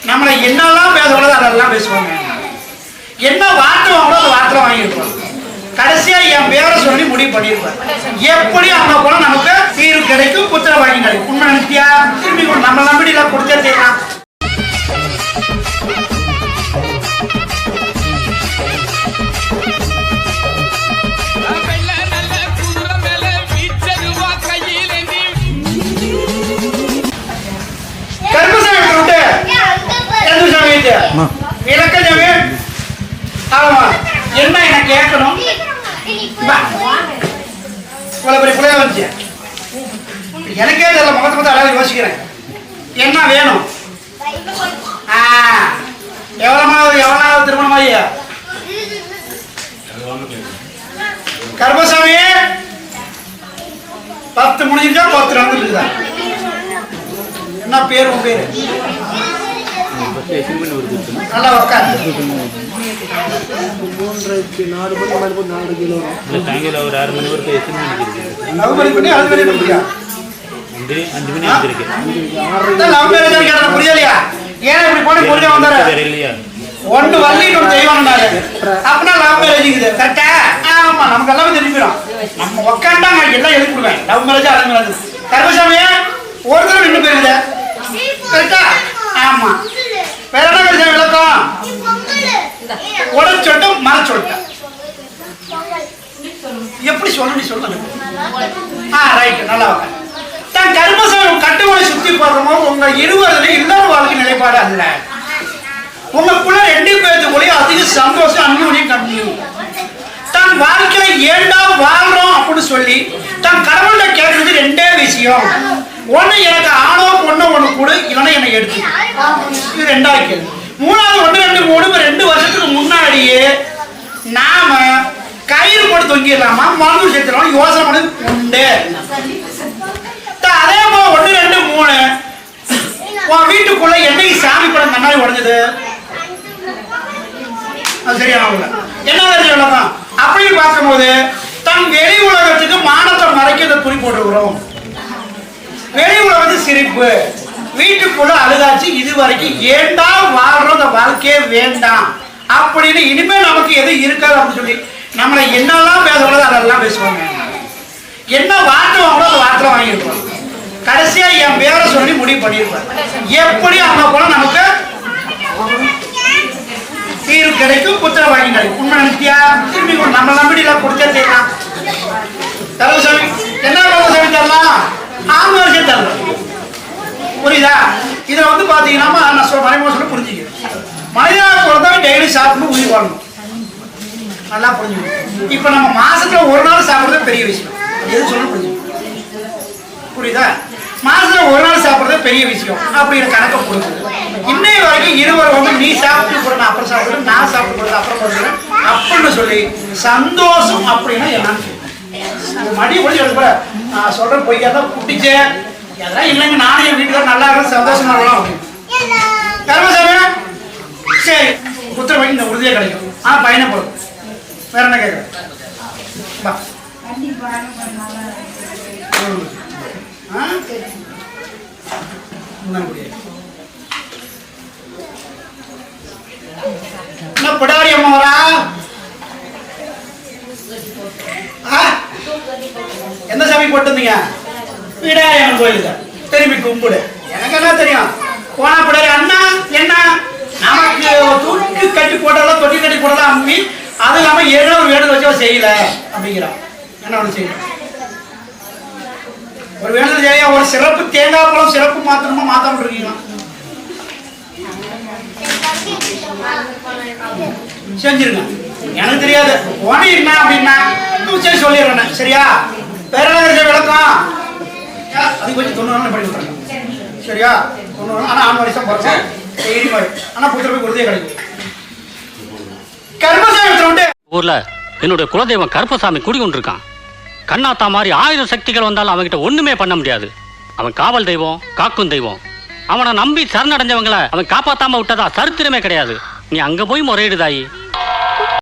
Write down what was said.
நம்மளை என்னெல்லாம் பேசக்கூடாது அதெல்லாம் பேசுவாங்க. என்ன வார்த்தை வாங்கணும் அந்த வார்த்தை வாங்கியிருப்பாங்க. கடைசியா என் பேரை சொல்லி முடிவு பண்ணியிருப்பார். எப்படி அவங்க போல நமக்கு தீர்வு கிடைக்கும், புத்திர வாங்கி கிடைக்கும். உண்மை நினைத்தியா? திரும்பி நம்ம நம்பிடியில கொடுத்தே செய்யலாம். என்ன என்ன கேட்கணும்? எனக்கே தெரியல, முகத்தை அழகாக யோசிக்கிறேன். என்ன வேணும்? எவ்வளவு திருமணமாயி கர்மசாமி 10 முடிஞ்சிருக்கா? 10 நடந்துருக்குதா? என்ன பேரு? உன் பேரு? நல்லா உட்காரு. 4 கிலோ சாயங்காலம் ஒரு 6 மணி வரைக்கும் புரியலையா? ஏன் இப்படி போன புரிஞ்ச வந்தாரு இல்லையா? ஒன்று வள்ளி ஒரு தெய்வம் அப்படின்னா லவ் மேரேஜ் இருக்குது. கரெக்டா? ஆமா, நமக்கு எல்லாமே தெரிஞ்சிடும். நம்ம உட்காண்டாங்க எல்லாம் எழுதி கொடுவேன். Love marriage arrange marriage. கர்மசாமியா ஒருத்தர் நின்று போயிருது. கரெக்டா? ஆமா. வேற என்ன கருத்து விளக்கம்? உடல் சொல்லிட்டோம், மர சொல்லிட்டோம். எப்படி சொல்லணும் சொல்லுங்க. ரைட், நல்லா உட்காந்து. தான் கர்மசாமி கட்டுமனை சுத்தி போடுறோமோ உங்க இருவருமே இல்லற வாழ்க்கை நிலைப்பாடு அல்ல. உங்களுக்குள்ள 2 பேருக்குள்ளேயும் அதிக சந்தோஷம், அன்புடையும் கம்மியும். தான் வாழ்க்கையில ஏண்டா வாழ்றோம் அப்படின்னு சொல்லி தான் கடவுள்கிட்ட கேட்கறது 2 விஷயம். ஒண்ணு எனக்கு ஆணோ பொண்ணோ ஒண்ணு கொடு, இல்லைன்னா என்னை எடுத்து. இது 2வது கேள்வி. 3வது 1 2 3 2 வருஷத்துக்கு முன்னாடியே நாம கயிறு போட்டு தொங்கிடலாமா, மருந்து சேர்த்துலாம் யோசனை பண்ணது உண்டு. அதே போல 1 2 3 உன் வீட்டுக்குள்ள என்னைக்கு சாமி படம் கண்ணாடி உடஞ்சது? அது சரியான என்ன அப்படின்னு பார்க்கும்போது தன் வெளி உலகத்துக்கு மானத்தை மறைக்க குறி போட்டுக்கிறோம். வெளி உலகத்து சிரிப்பு, வீட்டுக்குள்ள அழுகாச்சு. இது வரைக்கும் ஏண்டா வாழ்றோம், அந்த வாழ்க்கையே வேண்டாம் அப்படின்னு இனிமே நமக்கு எது இருக்காது அப்படின்னு சொல்லி நம்மளை என்னெல்லாம் பேசக்கூடாது அதெல்லாம் பேசுவாங்க. என்ன வார்த்தை வாங்கணும் அந்த வார்த்தை வாங்கியிருப்பாங்க. கடைசியா என் பேரை சொல்லி முடிவு பண்ணியிருப்பார். எப்படி அவங்க போல நமக்கு தீர்வு கிடைக்கும், புத்திர வாங்கி கிடைக்கும். உண்மை நினைத்தியா? திரும்பி நம்ம நம்பிடியில கொடுத்தே செய்யலாம். கர்மசாமி என்ன கர்மசாமி தரலாம்? 6 வருஷம் தரலாம். புரியுதா? இதுல வந்து பாத்தீங்கன்னா நான் மறைமுக சொல்ல புரிஞ்சுக்கிறேன். மனிதனாக பொறுத்தவரை டெய்லி சாப்பிட்டு உயிர் வாழணும். நல்லா புரிஞ்சுக்கணும். இப்ப நம்ம மாசத்துல 1 நாள் சாப்பிடுறது பெரிய விஷயம். எது சொல்ல புரிஞ்சுக்கணும். புரியுதா? மாசத்துல 1 நாள் சாப்பிடுறது பெரிய விஷயம் அப்படிங்கிற கணக்கை கொடுக்குது. இன்னைய வரைக்கும் இருவர் வந்து நீ சாப்பிட்டு போடுறேன் அப்புறம் சாப்பிடுறேன், நான் சாப்பிட்டு போடுறது அப்புறம் போடுறேன் அப்படின்னு சொல்லி சந்தோஷம் அப்படின்னா என்னன்னு மடிய முடிச்சு எடுப்ப நான் சொல்றேன் பொய்யா தான் குட்டிச்சேன் அதெல்லாம் இல்லைங்க. நானும் என் வீட்டுக்கார நல்லா இருக்கணும், சந்தோஷமா இருக்கணும் அப்படின்னு. கர்மசாமி சரி, புத்திர பையன் இந்த உறுதியாக கிடைக்கும். பயணப்படும். வேற என்ன கேட்குறேன்? பிடாரி அம்மாவரா? எந்த சாமி போட்டுருந்தீங்க? பிடாரி அம்மன் கோயிலுக்கு திரும்பி கும்பிடு. எனக்கு என்ன தெரியும்? போனா பிடாரி அண்ணா என்ன நமக்கு தூக்கு கட்டி போட்டாலும் தொட்டி கட்டி போட்டாலும் அம்மி, அது இல்லாம ஏழு வேண்டுதல் வச்சு செய்யல அப்படிங்கிறான். என்ன ஒண்ணு செய்யல? ஒரு வேண்டுதல் செய்ய ஒரு சிறப்பு தேங்காய் பழம் சிறப்பு மாத்திரமா மாத்தாம இருக்கீங்களா? செஞ்சிருங்க. எனக்கு தெரியாது. போனி என்ன அப்படின்னா சரி சொல்லிடுறேன். சரியா? வேற என்ன விளக்கம்? அது கொஞ்சம் 90 படி விட்டுறேன். சரியா? 90. ஆனா 6 வருஷம் போறேன். ஆனா புத்திர போய் உறுதியாக கிடைக்கும். கர்மசாமி ஊர்ல என்னுடைய குலதெய்வம் கருப்பசாமி குடிக்கொண்டிருக்கான். கண்ணாத்தா மாதிரி 1000 சக்திகள் வந்தாலும் அவன்கிட்ட ஒண்ணுமே பண்ண முடியாது. அவன் காவல் தெய்வம், காக்கும் தெய்வம். அவனை நம்பி சரணடைஞ்சவங்களை அவன் காப்பாத்தாம விட்டதா சரித்திரமே கிடையாது. நீ அங்க போய் முறையிடுதாயி.